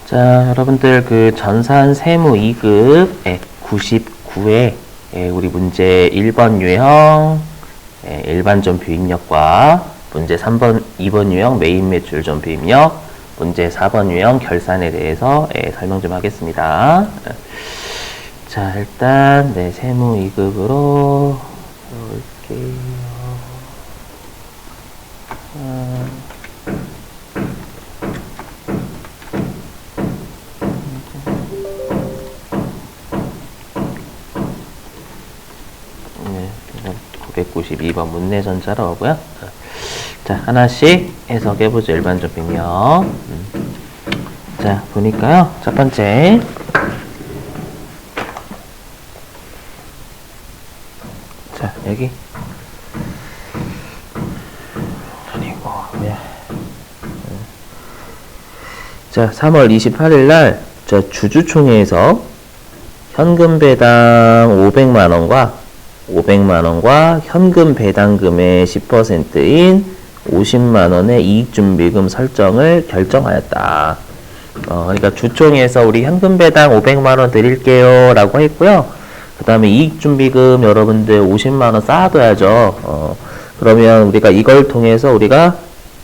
자, 여러분들 그 전산 세무 2급 99회 우리 문제 1번 유형 일반점 비입력과 문제 3번, 2번 유형 메인 매출점 비입력, 문제 4번 유형 결산에 대해서 설명 좀 하겠습니다. 자, 일단 세무 2급으로 볼게요. 네, 992번 문내전자로 오고요. 자, 하나씩 해석해보죠. 일반적 비입력. 자, 보니까요. 첫 번째. 자, 여기. 아니고, 뭐야. 자, 3월 28일 날, 주주총회에서 현금 배당 500만원과 현금 배당금의 10%인 50만원의 이익준비금 설정을 결정하였다. 그러니까 주총에서 우리 현금 배당 500만원 드릴게요 라고 했고요. 그 다음에 이익준비금 여러분들 50만원 쌓아둬야죠. 그러면 우리가 이걸 통해서 우리가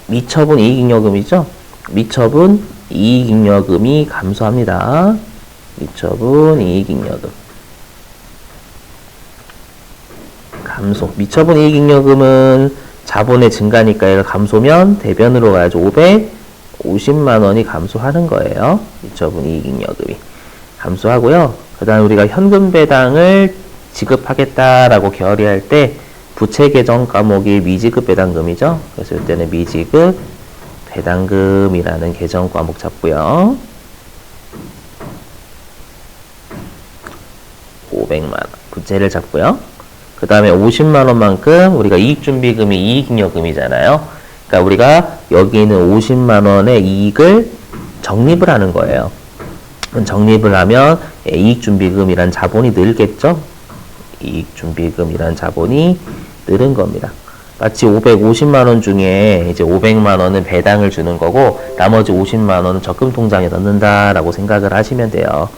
미처분 이익잉여금이죠. 미처분 이익잉여금이 감소합니다. 미처분 이익잉여금 감소. 미처분 이익잉여금은 자본의 증가니까 얘가 감소면 대변으로 가야죠. 550만원이 감소하는 거예요. 미처분 이익잉여금이 감소하고요. 그 다음에 우리가 현금 배당을 지급하겠다라고 결의할 때 부채 계정 과목이 미지급 배당금이죠. 그래서 이때는 미지급 배당금이라는 계정 과목 잡고요. 500만원 부채를 잡고요. 그 다음에 50만원만큼 우리가 이익준비금이 이익잉여금이잖아요. 그러니까 우리가 여기 있는 50만원의 이익을 적립을 하는 거예요. 적립을 하면 이익준비금이란 자본이 늘겠죠. 이익준비금이란 자본이 늘은 겁니다. 마치 550만원 중에 이제 500만원은 배당을 주는 거고 나머지 50만원은 적금통장에 넣는다라고 생각을 하시면 돼요.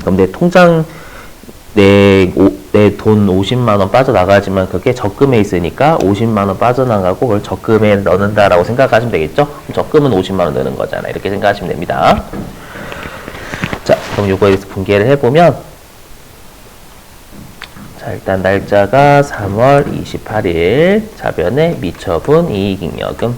그럼 내 통장 내 돈 50만원 빠져나가지만 그게 적금에 있으니까 50만원 빠져나가고 그걸 적금에 넣는다라고 생각하시면 되겠죠? 적금은 50만원 넣는 거잖아. 이렇게 생각하시면 됩니다. 자, 그럼 요거에 대해서 분개를 해보면 자, 일단 날짜가 3월 28일 자변의 미처분 이익잉여금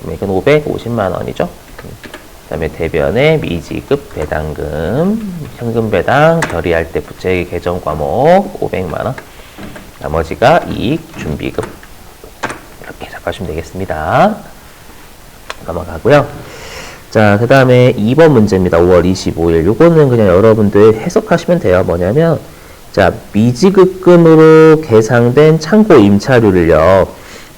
금액은 550만원이죠. 그 다음에 대변의 미지급 배당금, 현금 배당 결의할 때 부채 계정 과목 500만원, 나머지가 이익 준비금. 이렇게 잡아주시면 되겠습니다. 넘어가고요. 자, 그 다음에 2번 문제입니다. 5월 25일. 요거는 그냥 여러분들 해석하시면 돼요. 뭐냐면, 자, 미지급금으로 계상된 창고 임차료를요,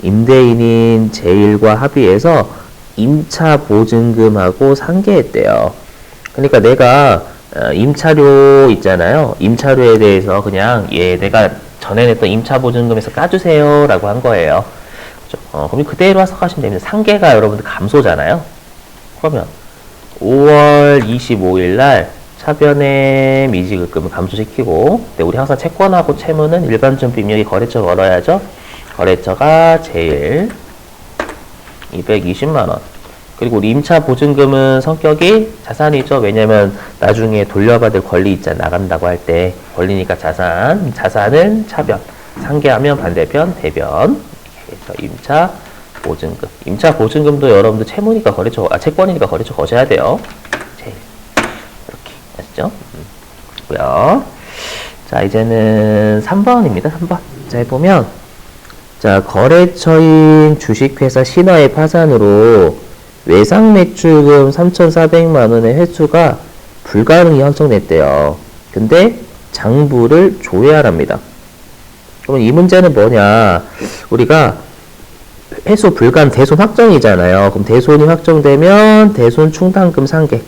임대인인 제1과 합의해서 임차 보증금하고 상계했대요. 그러니까 내가 임차료 있잖아요. 임차료에 대해서 그냥 내가 전에 냈던 임차 보증금에서 까주세요 라고 한 거예요. 그럼 그대로 해석하시면 됩니다. 상계가 여러분들 감소잖아요. 그러면 5월 25일 날 차변의 미지급금을 감소시키고, 근데 우리 항상 채권하고 채무는 일반점 비입력이 거래처 걸어야죠. 거래처가 제일 220만원. 그리고 우리 임차 보증금은 성격이 자산이죠. 왜냐면 나중에 돌려받을 권리 있잖아. 나간다고 할 때 권리니까 자산은 차변, 상계하면 반대편 대변. 임차 보증금. 임차 보증금도 여러분들 채무니까 채권이니까 거래처 거셔야 돼요. 제일. 이렇게 아시죠? 고요. 자, 이제는 3번입니다. 3번. 자, 해보면 자, 거래처인 주식회사 신화의 파산으로 외상매출금 3,400만원의 회수가 불가능이 확정됐대요. 근데 장부를 조회하랍니다. 그럼 이 문제는 뭐냐? 우리가 회수 불가능 대손 확정이잖아요. 그럼 대손이 확정되면 대손 충당금 상계.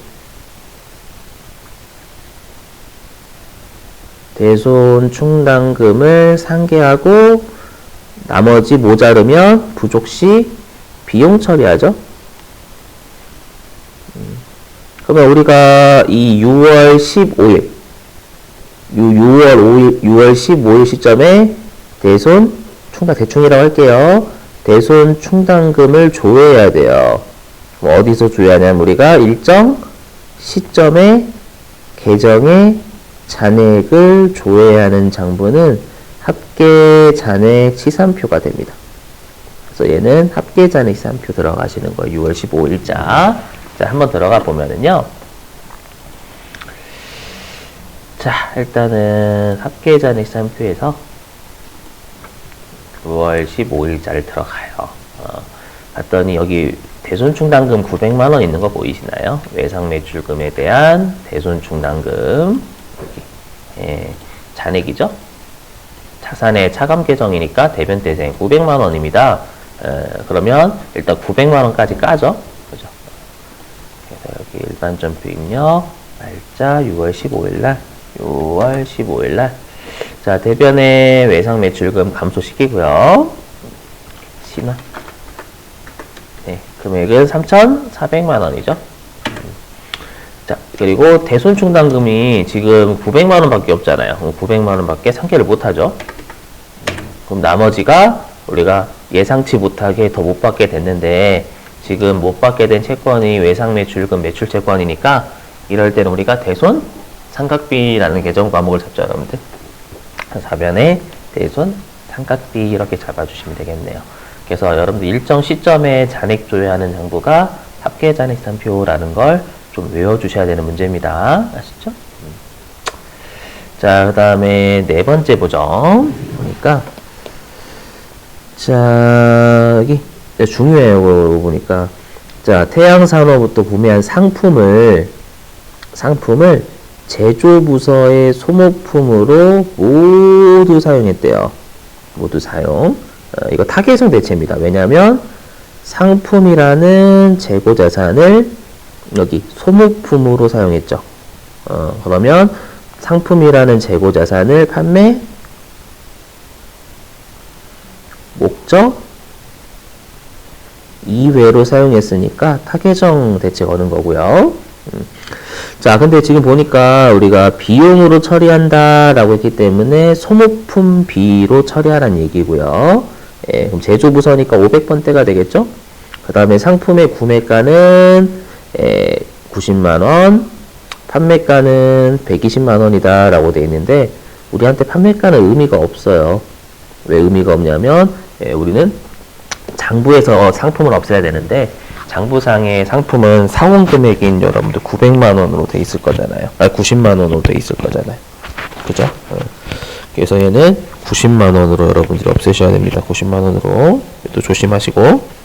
대손 충당금을 상계하고 나머지 모자르면 부족 시 비용 처리하죠. 그러면 우리가 이 6월 15일, 6월 15일 시점에 대손 충당 대충이라고 할게요. 대손 충당금을 조회해야 돼요. 어디서 조회하냐면 우리가 일정 시점에 계정에 잔액을 조회하는 장부는 합계 잔액 시산표가 됩니다. 그래서 얘는 합계 잔액 시산표 들어가시는 거예요. 6월 15일자. 자, 한번 들어가 보면은요. 자, 일단은 합계 잔액 시산표에서 9월 15일자를 들어가요. 봤더니 여기 대손충당금 900만원 있는 거 보이시나요? 외상매출금에 대한 대손충당금 여기 잔액이죠? 자산의 차감 계정이니까 대변대생 900만원입니다. 그러면 일단 900만원까지 까죠? 그죠? 그래서 여기 일반점표 입력 날짜 6월 15일날 6월 15일날 자, 대변의 외상매출금 감소시키고요. 신화. 네, 금액은 3,400만원이죠. 자, 그리고 대손충당금이 지금 900만원 밖에 없잖아요. 900만원 밖에 상계를 못하죠. 그럼 나머지가 우리가 예상치 못하게 더 못 받게 됐는데 지금 못 받게 된 채권이 외상매출금 매출채권이니까 이럴 때는 우리가 대손 삼각비라는 계정 과목을 잡죠, 여러분들. 사변에 대손 삼각비 이렇게 잡아주시면 되겠네요. 그래서 여러분들 일정 시점에 잔액 조회하는 장부가 합계 잔액 시산표라는 걸 좀 외워주셔야 되는 문제입니다. 아시죠? 자, 그 다음에 네 번째 보죠. 보니까 자, 여기 중요해요. 보니까 자, 태양산업부터 구매한 상품을 제조부서의 소모품으로 모두 사용했대요. 모두 사용. 이거 타겟성 대체입니다. 왜냐하면 상품이라는 재고자산을 여기 소모품으로 사용했죠. 그러면 상품이라는 재고자산을 판매 목적 이외로 사용했으니까 타겟성 대체 거는 거고요. 자, 근데 지금 보니까 우리가 비용으로 처리한다 라고 했기 때문에 소모품비로 처리하라는 얘기고요. 예, 그럼 제조부서니까 500번대가 되겠죠? 그 다음에 상품의 구매가는 90만원, 판매가는 120만원이다 라고 되어 있는데 우리한테 판매가는 의미가 없어요. 왜 의미가 없냐면 우리는 장부에서 상품을 없애야 되는데 장부상의 상품은 상환 금액인 여러분들 900만원으로 돼 있을 거잖아요. 90만원으로 돼 있을 거잖아요. 그죠? 그래서 얘는 90만원으로 여러분들이 없애셔야 됩니다. 90만원으로. 또 조심하시고.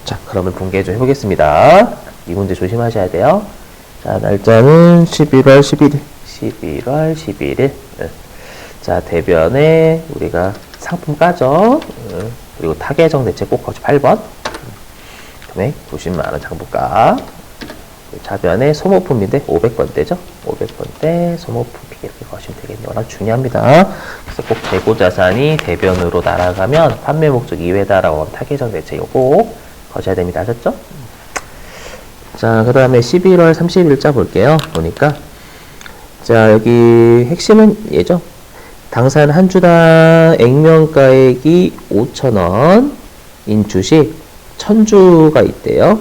자, 그러면 공개 좀 해보겠습니다. 이 문제 조심하셔야 돼요. 자, 날짜는 11월 11일. 11월 11일. 자, 대변에 우리가 상품 까죠. 그리고 타겟정 대체 꼭 거치 8번. 금액 90만원 장부가. 자변에 소모품인데 500번대죠. 500번대 소모품비 이렇게 거시면 되겠네요. 워낙 중요합니다. 그래서 꼭 재고자산이 대변으로 날아가면 판매 목적 이외다라고 하면 타겟정 대체 이거 꼭 거셔야 됩니다. 아셨죠? 자, 그 다음에 11월 30일자 볼게요. 보니까 자, 여기 핵심은 얘죠. 당산 한 주당 액면가액이 5,000원인 주식 1000주가 있대요.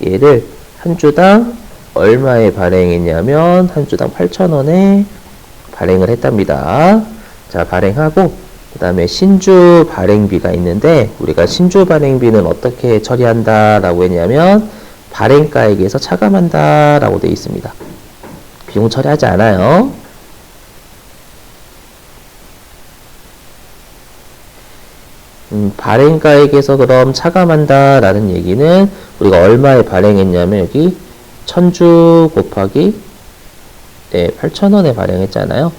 얘를 한 주당 얼마에 발행했냐면 한 주당 8,000원에 발행을 했답니다. 자, 발행하고 그 다음에 신주 발행비가 있는데 우리가 신주 발행비는 어떻게 처리한다 라고 했냐면 발행가액에서 차감한다 라고 되어 있습니다. 비용 처리하지 않아요. 발행가액에서 그럼 차감한다 라는 얘기는 우리가 얼마에 발행했냐면 여기 1000주 곱하기 8,000원에 발행했잖아요.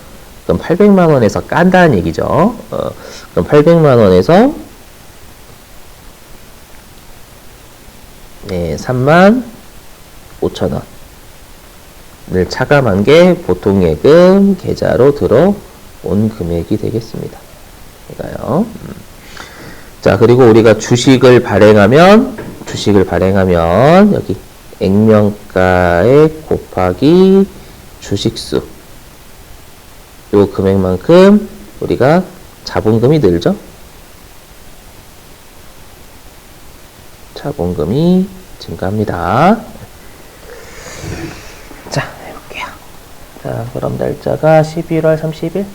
그럼 800만원에서 깐다는 얘기죠. 그럼 800만원에서 35,000원을 차감한 게 보통예금 계좌로 들어온 금액이 되겠습니다. 그러니까요. 자, 그리고 우리가 주식을 발행하면 주식을 발행하면 여기 액면가액 곱하기 주식수 요 금액만큼 우리가 자본금이 늘죠. 자본금이 증가합니다. 자, 해볼게요. 자, 그럼 날짜가 11월 30일.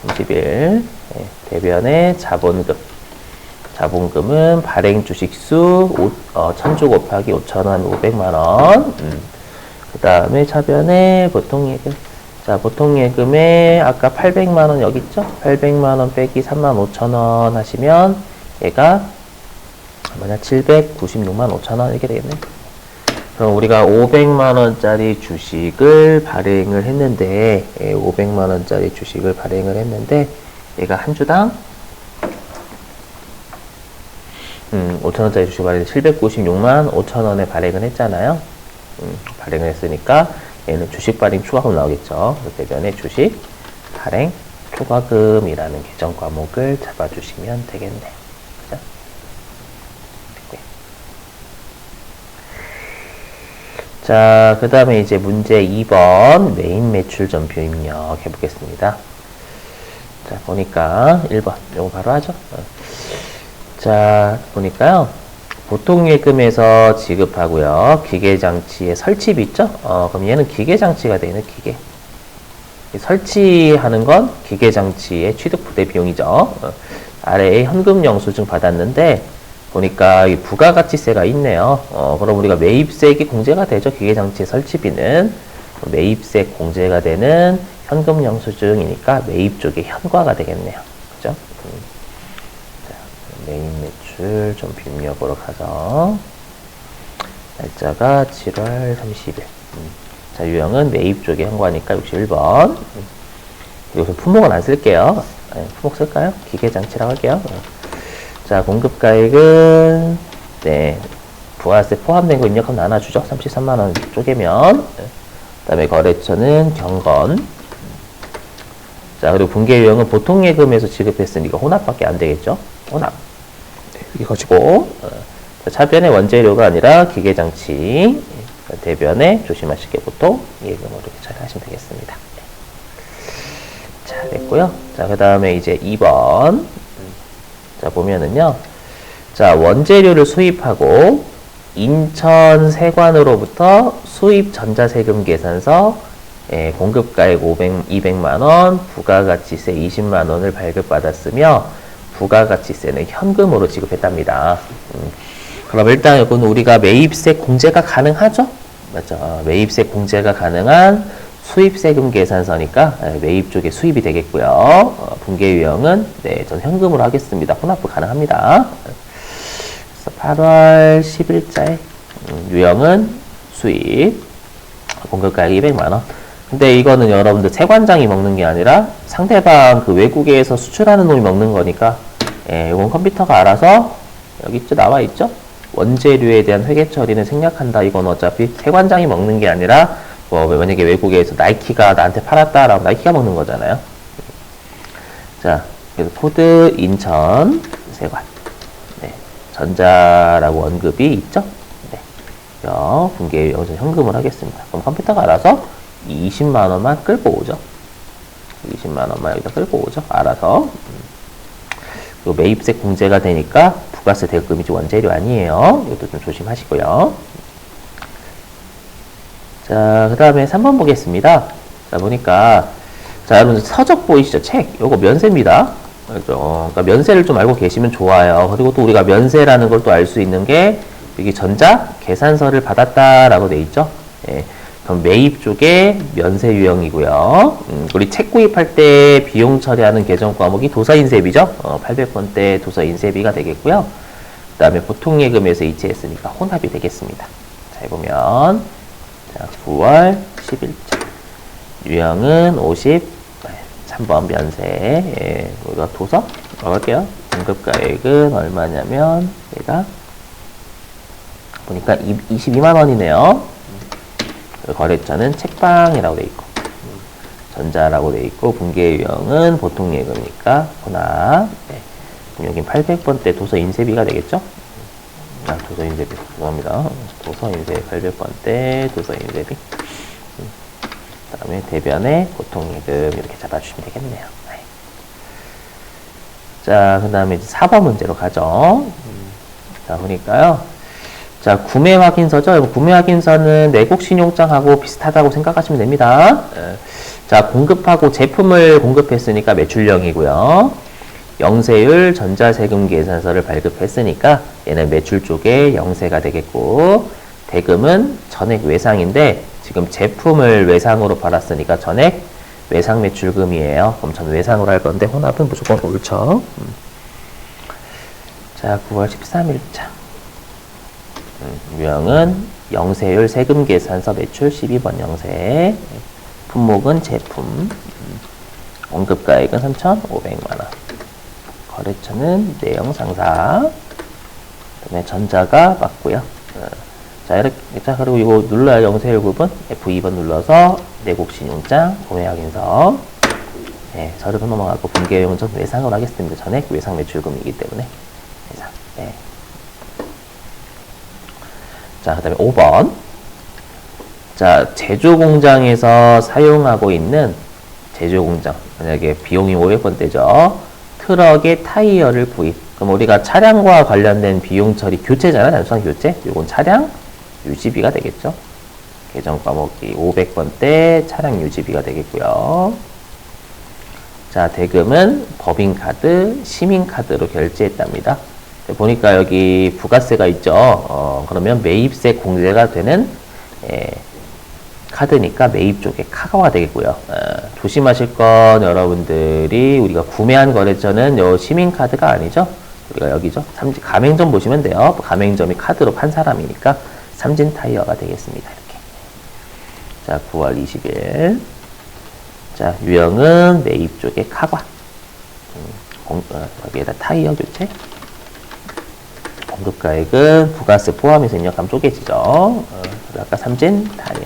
30일. 네, 대변의 자본금. 자본금은 발행 주식수 1000주 곱하기 5,000원 500만원. 그 다음에 차변의 보통예금. 자, 보통예금에 아까 800만원 여기 있죠? 800만원 빼기 35,000원 하시면 얘가 만약 796만 5천원 이렇게 되겠네. 그럼 우리가 500만원짜리 주식을 발행을 했는데, 500만원짜리 주식을 발행을 했는데, 얘가 한 주당 5천원짜리 주식 발행해서 796만 5천원에 발행을 했잖아요. 발행을 했으니까 얘는 주식 발행 추가금 나오겠죠. 대변에 주식 발행 초과금이라는 계정 과목을 잡아주시면 되겠네. 그죠? 자, 그 다음에 이제 문제 2번 메인 매출 전표 입력 해보겠습니다. 자, 보니까 1번 이거 바로 하죠. 자, 보니까요. 보통예금에서 지급하고요. 기계장치의 설치비 있죠? 그럼 얘는 기계장치가 되는 기계. 설치하는 건 기계장치의 취득부대 비용이죠. 아래에 현금 영수증 받았는데 보니까 이 부가가치세가 있네요. 그럼 우리가 매입세액이 공제가 되죠. 기계장치의 설치비는. 매입세 공제가 되는 현금 영수증이니까 매입 쪽에 현과가 되겠네요. 그죠? 자, 메인 매출 전표 입력으로 가서 날짜가 7월 30일. 자, 유형은 매입 쪽에 현과니까 61번. 여기서 품목은 안 쓸게요. 품목 쓸까요? 기계장치라고 할게요. 자, 공급가액은, 네, 부가세 포함된 거 입력하면 나눠주죠. 33만원 쪼개면. 그 다음에 거래처는 경건. 자, 그리고 분괴유형은 보통예금에서 지급했으니까 혼합밖에 안 되겠죠. 혼합. 네, 이렇게 가지고, 차변의 원재료가 아니라 기계장치. 대변에 조심하시게 보통 예금으로 이렇게 처리하시면 되겠습니다. 자, 됐고요. 자, 그 다음에 이제 2번. 자, 보면은요. 자, 원재료를 수입하고 인천 세관으로부터 수입 전자세금 계산서 공급가액 200만원, 부가가치세 20만원을 발급받았으며 부가가치세는 현금으로 지급했답니다. 그럼 일단 이거는 우리가 매입세 공제가 가능하죠? 맞죠? 매입세 공제가 가능한 수입세금 계산서니까 매입 쪽에 수입이 되겠고요. 분계 유형은 네, 전 현금으로 하겠습니다. 혼합부 가능합니다. 그래서 8월 10일자에 유형은 수입, 공급가액 200만원. 근데 이거는 여러분들 세관장이 먹는 게 아니라 상대방 그 외국에서 수출하는 놈이 먹는 거니까 이건 컴퓨터가 알아서 여기 있죠? 나와 있죠? 원재료에 대한 회계 처리는 생략한다. 이건 어차피 세관장이 먹는 게 아니라 만약에 외국에서 나이키가 나한테 팔았다라고 나이키가 먹는 거잖아요. 자, 그래서 코드 인천 세관. 네, 전자라고 언급이 있죠. 네, 분계 여기서 현금을 하겠습니다. 그럼 컴퓨터가 알아서 20만 원만 끌고 오죠. 20만 원만 여기다 끌고 오죠. 알아서. 그리고 매입세 공제가 되니까 부가세 대금이지 원재료 아니에요. 이것도 좀 조심하시고요. 자, 그 다음에 3번 보겠습니다. 자, 보니까, 자, 여러분, 서적 보이시죠? 책. 요거 면세입니다. 그러니까 면세를 좀 알고 계시면 좋아요. 그리고 또 우리가 면세라는 걸 또 알 수 있는 게, 여기 전자 계산서를 받았다라고 돼 있죠? 예. 그럼 매입 쪽에 면세 유형이고요. 우리 책 구입할 때 비용 처리하는 계정 과목이 도서인세비죠? 800번대 도서인세비가 되겠고요. 그 다음에 보통예금에서 이체했으니까 혼합이 되겠습니다. 자, 해보면, 자, 9월 10일자. 유형은 53번 면세. 예, 우리가 도서 넣을게요. 공급가액은 얼마냐면, 얘가, 보니까 22만원이네요. 거래처는 책방이라고 돼 있고, 전자라고 돼 있고, 분계 유형은 보통예금이니까 혼합. 네. 그럼 여긴 800번대 도서 인쇄비가 되겠죠? 도서인쇄비 죄송합니다. 도서인쇄 800번대 도서인쇄비. 그 다음에 대변의 고통예금 이렇게 잡아주시면 되겠네요. 네. 자, 그 다음에 이제 4번 문제로 가죠. 자, 보니까요. 자, 구매 확인서죠. 구매 확인서는 내국 신용장하고 비슷하다고 생각하시면 됩니다. 자, 공급하고 제품을 공급했으니까 매출령이고요. 영세율 전자세금 계산서를 발급했으니까 얘는 매출 쪽에 영세가 되겠고, 대금은 전액 외상인데 지금 제품을 외상으로 팔았으니까 전액 외상 매출금이에요. 그럼 전 외상으로 할 건데 혼합은 무조건 옳죠. 자, 9월 13일자. 유형은 영세율 세금 계산서 매출 12번 영세. 품목은 제품. 언급가액은 3,500만원. 거래처는 내용 상사. 그다음에 전자가 맞고요. 자, 이렇게, 자, 그리고 이거 눌러야 영세율 구분, F2번 눌러서 내국 신용장, 구매 확인서. 네, 서류로 넘어가고 분기회용은 전 외상으로 하겠습니다. 전액 외상 매출금이기 때문에. 외상. 네. 자, 그 다음에 5번. 자, 제조공장에서 사용하고 있는 제조공장. 만약에 비용이 500번대죠. 트럭의 타이어를 구입. 그럼 우리가 차량과 관련된 비용 처리 교체잖아요. 단순한 교체. 이건 차량 유지비가 되겠죠. 계정 과목이 500번대 차량 유지비가 되겠고요. 자, 대금은 법인카드, 시민카드로 결제했답니다. 보니까 여기 부가세가 있죠. 그러면 매입세 공제가 되는 카드니까 매입 쪽에 카가가 되겠고요. 조심하실 건 여러분들이 우리가 구매한 거래처는 요 시민카드가 아니죠. 우리가 여기죠. 가맹점 보시면 돼요. 가맹점이 카드로 판 사람이니까 삼진타이어가 되겠습니다. 이렇게. 자, 9월 20일. 자, 유형은 매입 쪽에 카과. 여기에다 타이어 교체. 공급가액은 부가세 포함해서 입력하면 쪼개지죠. 아까 삼진 타이어.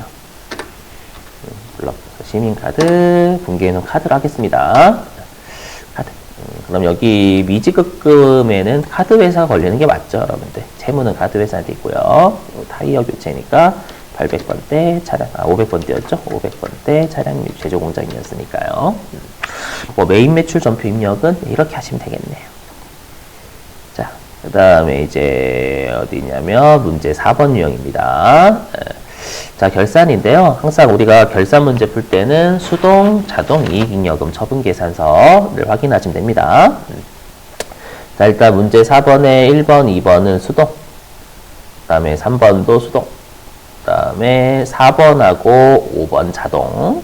시민카드, 분기에는 카드로 하겠습니다. 카드. 그럼 여기 미지급금에는 카드 회사가 걸리는 게 맞죠, 여러분들? 채무는 카드 회사한테 있고요. 타이어 교체니까 800번대 차량, 500번대였죠? 500번대 차량 제조 공장이었으니까요. 뭐 메인 매출 전표 입력은 이렇게 하시면 되겠네요. 자, 그 다음에 이제 어디냐면 문제 4번 유형입니다. 자, 결산인데요. 항상 우리가 결산 문제 풀 때는 수동, 자동, 이익잉여금, 처분계산서를 확인하시면 됩니다. 자, 일단 문제 4번에 1번, 2번은 수동. 그 다음에 3번도 수동. 그 다음에 4번하고 5번 자동.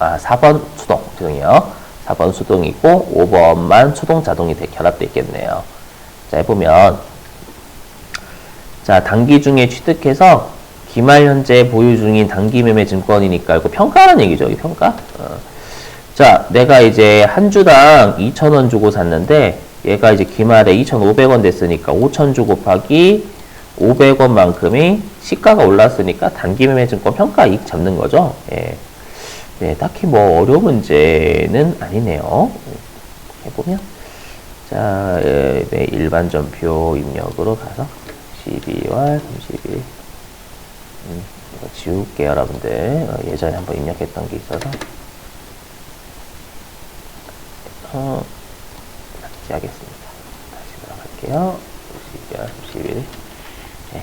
4번 수동. 죄송해요. 4번 수동이고 5번만 수동, 자동이 결합되어 있겠네요. 자, 해보면 자, 단기 중에 취득해서 기말 현재 보유 중인 단기 매매 증권이니까 이거 평가라는 얘기죠. 이 평가. 자, 내가 이제 한 주당 2,000원 주고 샀는데 얘가 이제 기말에 2,500원 됐으니까 5,000주 곱하기 500원만큼이 시가가 올랐으니까 단기 매매 증권 평가 이익 잡는 거죠. 예. 네, 딱히 뭐 어려운 문제는 아니네요. 해보면 자, 네, 일반 전표 입력으로 가서 12월 30일 이거 지울게요, 여러분들. 예전에 한번 입력했던 게 있어서 다시 하겠습니다. 다시 들어갈게요. 12월 30일. 네.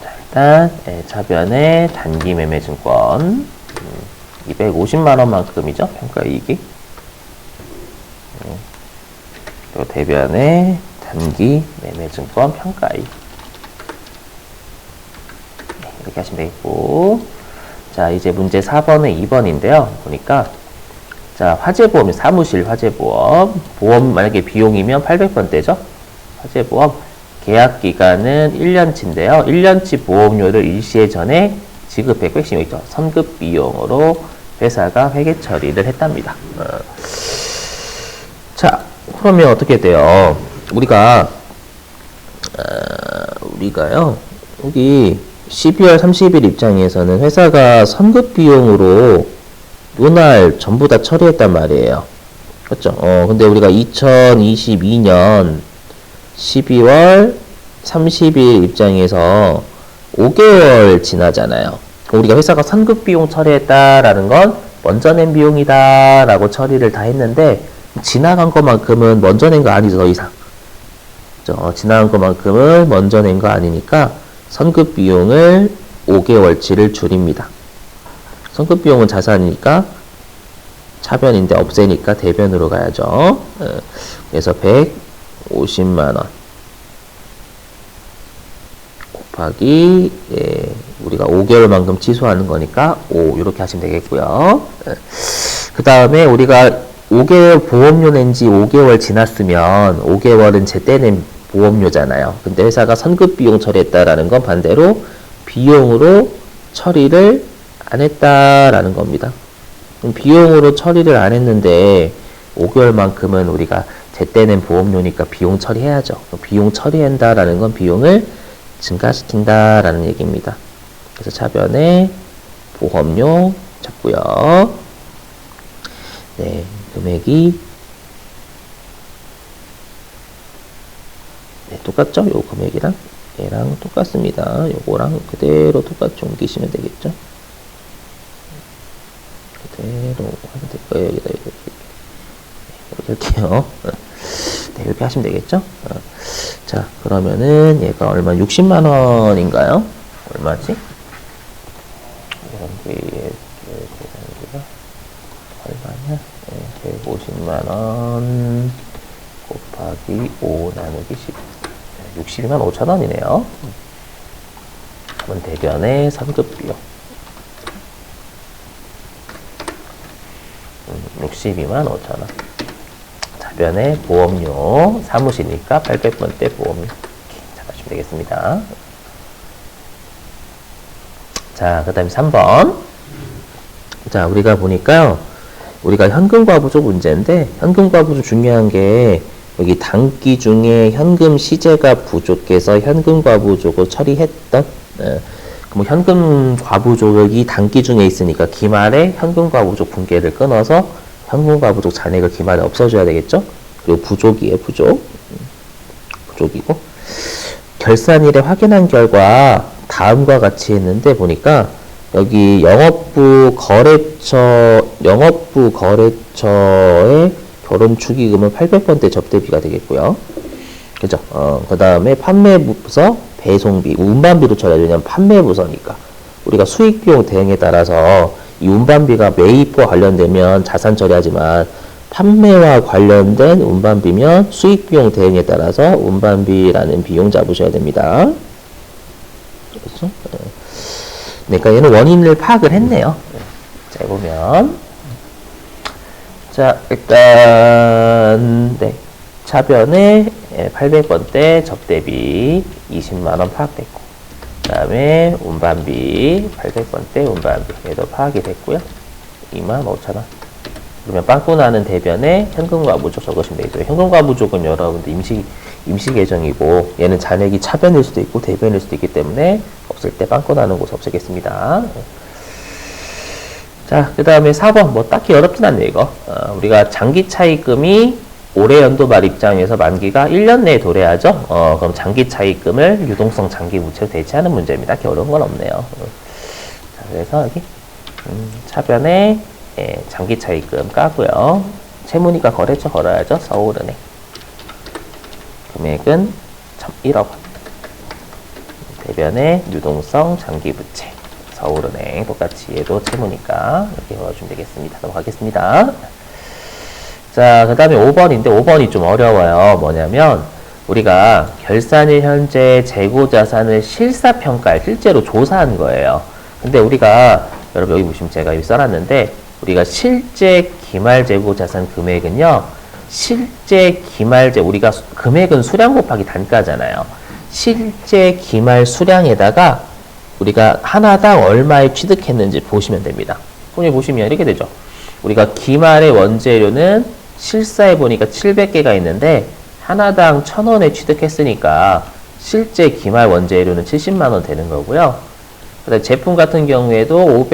자, 일단 차변의 단기 매매 증권 250만원만큼이죠, 평가이익이. 그리고 대변의 단기 매매 증권 평가이익. 네, 이렇게 하시면 되겠고. 자, 이제 문제 4번에 2번인데요. 보니까 자, 화재보험, 사무실 화재보험. 보험 만약에 비용이면 800번대죠. 화재보험. 계약기간은 1년치인데요. 1년치 보험료를 일시에 전에 지급했고, 핵심이 있죠. 선급 비용으로 회사가 회계 처리를 했답니다. 자, 그러면 어떻게 돼요? 우리가요, 여기 12월 30일 입장에서는 회사가 선급 비용으로 요날 전부 다 처리했단 말이에요. 그렇죠? 근데 우리가 2022년 12월 30일 입장에서 5개월 지나잖아요. 우리가 회사가 선급 비용 처리했다라는 건 먼저 낸 비용이다라고 처리를 다 했는데 지나간 것만큼은 먼저 낸 거 아니죠, 더 이상. 지나간 것만큼은 먼저 낸 거 아니니까 선급 비용을 5개월치를 줄입니다. 선급 비용은 자산이니까 차변인데 없애니까 대변으로 가야죠. 그래서 150만 원 곱하기 우리가 5개월만큼 취소하는 거니까 5 이렇게 하시면 되겠고요. 그 다음에 우리가 5개월 보험료 낸 지 5개월 지났으면 5개월은 제때 낸 보험료잖아요. 근데 회사가 선급 비용 처리했다라는 건 반대로 비용으로 처리를 안 했다라는 겁니다. 비용으로 처리를 안 했는데 5개월만큼은 우리가 제때 낸 보험료니까 비용 처리해야죠. 비용 처리한다라는 건 비용을 증가시킨다라는 얘기입니다. 그래서 차변에 보험료 잡고요. 네, 금액이 네, 똑같죠? 요 금액이랑 얘랑 똑같습니다. 요거랑 그대로 똑같이 옮기시면 되겠죠? 그대로 하면 될 거예요. 여기다 이렇게 할게요. 네, 이렇게 하시면 되겠죠? 자, 그러면은 얘가 얼마? 60만 원인가요? 얼마지? 계산기가 얼마냐? 네, 150만 원 곱하기 5 나누기 10. 62만 5천 원이네요. 그러면 대변의 선급 비용. 62만 5천 원. 차변의 보험료. 사무실이니까 800번대 보험료. 이렇게 잡아주시면 되겠습니다. 자, 그 다음에 3번. 자, 우리가 보니까요. 우리가 현금과부족 문제인데, 현금과부족 중요한 게, 여기 단기 중에 현금 시제가 부족해서 현금과부족을 처리했던, 그럼 현금과부족이 단기 중에 있으니까 기말에 현금과부족 분계를 끊어서 현금과부족 잔액을 기말에 없어줘야 되겠죠? 그리고 부족이에요, 부족. 부족이고. 결산일에 확인한 결과 다음과 같이 했는데 보니까 여기 영업부 거래처의 결혼 축의금은 800번대 접대비가 되겠고요. 그죠? 그 다음에 판매부서 배송비, 운반비로 처리해야 되냐면 판매부서니까. 우리가 수익비용 대응에 따라서 이 운반비가 매입과 관련되면 자산 처리하지만 판매와 관련된 운반비면 수익비용 대응에 따라서 운반비라는 비용 잡으셔야 됩니다. 그렇죠? 그러니까 얘는 원인을 파악을 했네요. 자, 보면. 자, 일단, 네. 차변에 800번대 접대비 20만원 파악됐고, 그 다음에 운반비 800번대 운반비 얘도 파악이 됐고요. 25,000원. 그러면 빵꾸 나는 대변에 현금과 부족 적으시면 되겠죠. 현금과 부족은 여러분들 임시 계정이고 얘는 잔액이 차변일 수도 있고 대변일 수도 있기 때문에 없을 때 빵꾸 나는 곳 없애겠습니다. 자, 그 다음에 4번 뭐 딱히 어렵진 않네 이거. 우리가 장기 차입금이 올해 연도 말 입장에서 만기가 1년 내에 도래하죠. 그럼 장기 차입금을 유동성 장기 부채로 대체하는 문제입니다. 딱히 어려운 건 없네요. 자, 그래서 여기 차변에 장기 차입금 까고요. 채무니까 거래처 걸어야죠. 서울은행. 금액은 1억 원. 대변에 유동성 장기 부채. 서울은행 똑같이 얘도 채무니까 이렇게 넣어주면 되겠습니다. 넘어가겠습니다. 자, 그 다음에 5번인데 5번이 좀 어려워요. 뭐냐면 우리가 결산일 현재 재고자산을 실사평가를 실제로 조사한 거예요. 근데 우리가 여러분 여기 보시면 제가 여기 써놨는데 우리가 실제 기말재고자산 금액은요. 실제 기말재 우리가 금액은 수량 곱하기 단가잖아요. 실제 기말 수량에다가 우리가 하나당 얼마에 취득했는지 보시면 됩니다. 손에 보시면 이렇게 되죠. 우리가 기말의 원재료는 실사해 보니까 700개가 있는데 하나당 1,000원에 취득했으니까 실제 기말 원재료는 70만 원 되는 거고요. 그다음에 제품 같은 경우에도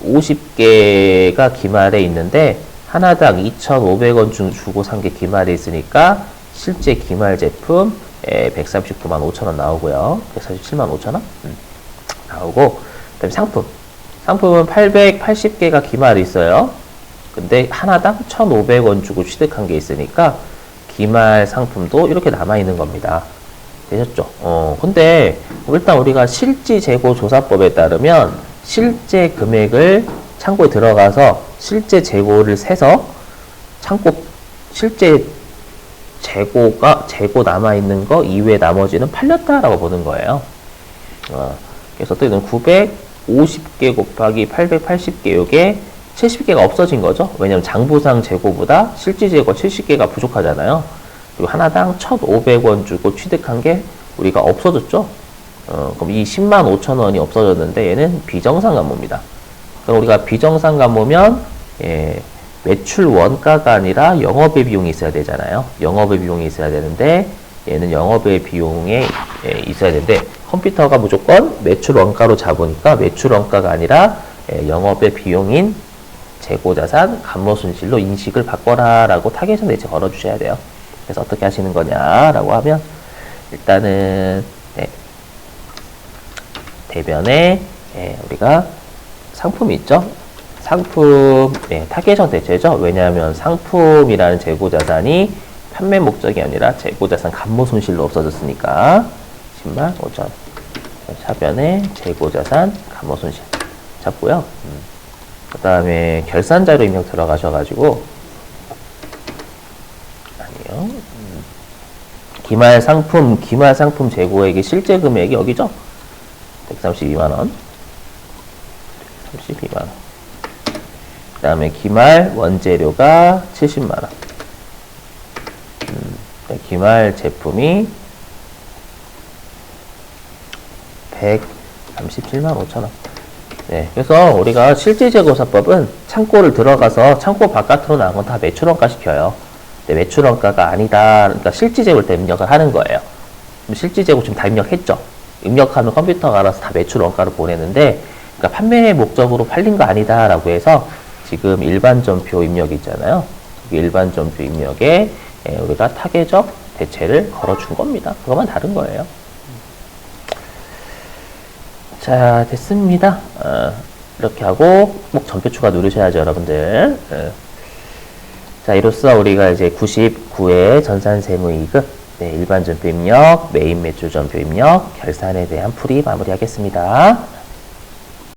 550개가 기말에 있는데 하나당 2,500원 주고 산 게 기말이 있으니까 실제 기말 제품 139만 5천원 나오고요. 147만 5천원 나오고, 그다음에 상품은 880개가 기말이 있어요. 근데 하나당 1,500원 주고 취득한 게 있으니까 기말 상품도 이렇게 남아있는 겁니다. 되셨죠? 근데 일단 우리가 실지 재고 조사법에 따르면 실제 금액을 창고에 들어가서 실제 재고를 세서 실제 재고 남아있는 거 이외에 나머지는 팔렸다라고 보는 거예요. 그래서 또 이건 950개 곱하기 880개, 요게 70개가 없어진 거죠. 왜냐면 장부상 재고보다 실지 재고 70개가 부족하잖아요. 그리고 하나당 1,500원 주고 취득한 게 우리가 없어졌죠. 그럼 이 10만 5천 원이 없어졌는데 얘는 비정상 감모입니다. 그럼 우리가 비정상 감모면 매출 원가가 아니라 영업의 비용이 있어야 되잖아요. 영업의 비용이 있어야 되는데 얘는 영업의 비용에 있어야 되는데 컴퓨터가 무조건 매출 원가로 잡으니까 매출 원가가 아니라 영업의 비용인 재고자산 감모손실로 인식을 바꿔라 라고 타겟션 대체 걸어주셔야 돼요. 그래서 어떻게 하시는 거냐라고 하면 일단은 대변에 우리가 상품이 있죠. 상품 타겟션 대체죠. 왜냐하면 상품이라는 재고자산이 판매 목적이 아니라 재고자산 감모손실로 없어졌으니까 10만 5천 차변에 재고자산 감모손실 잡고요. 그 다음에 결산자료 입력 들어가셔가지고 기말 상품 재고액의 실제 금액이 여기죠? 132만원. 132만원. 그 다음에 기말 원재료가 70만원. 기말 제품이 137만 5천원. 네, 그래서 우리가 실질재고사법은 창고를 들어가서 창고 바깥으로 나온 건 다 매출원가 시켜요. 근데 매출원가가 아니다. 그러니까 실질재고를 다 입력을 하는 거예요. 실질재고 지금 다 입력했죠. 입력하면 컴퓨터가 알아서 다 매출원가를 보내는데, 그러니까 판매 목적으로 팔린 거 아니다라고 해서 지금 일반전표 입력이 있잖아요. 일반전표 입력에 우리가 타겟적 대체를 걸어준 겁니다. 그것만 다른 거예요. 자, 됐습니다. 이렇게 하고 꼭 전표 추가 누르셔야죠, 여러분들. 자, 이로써 우리가 이제 99회 전산세무이익 일반 전표 입력, 메인 매출 전표 입력, 결산에 대한 풀이 마무리하겠습니다.